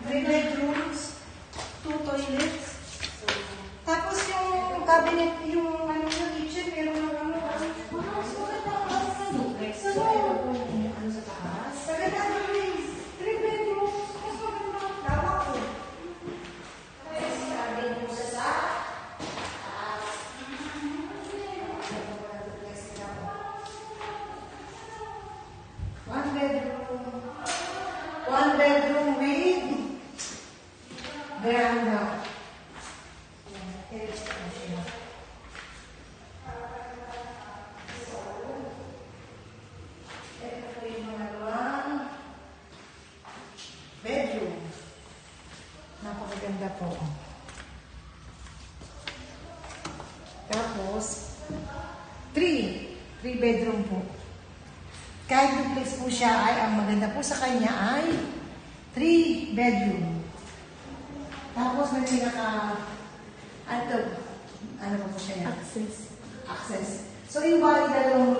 Three bedrooms, 2 toilets. Tapos yung cabinet, yung ano yung kitchen, meron ng ano. Mas maganda ang duplex. Ano sa taas? Maganda ang 3 bedrooms. Mas maganda ang tama ko. One bedroom with veranda. Ito po yung mga dalawang bedroom. Napakaganda po. Tapos, 3 bedroom po. Kahit duplex po siya ay, ang maganda po sa kanya ay 3 bedroom. Tapos may ano pa po siya yan? Access. Access. So yung bali dalawang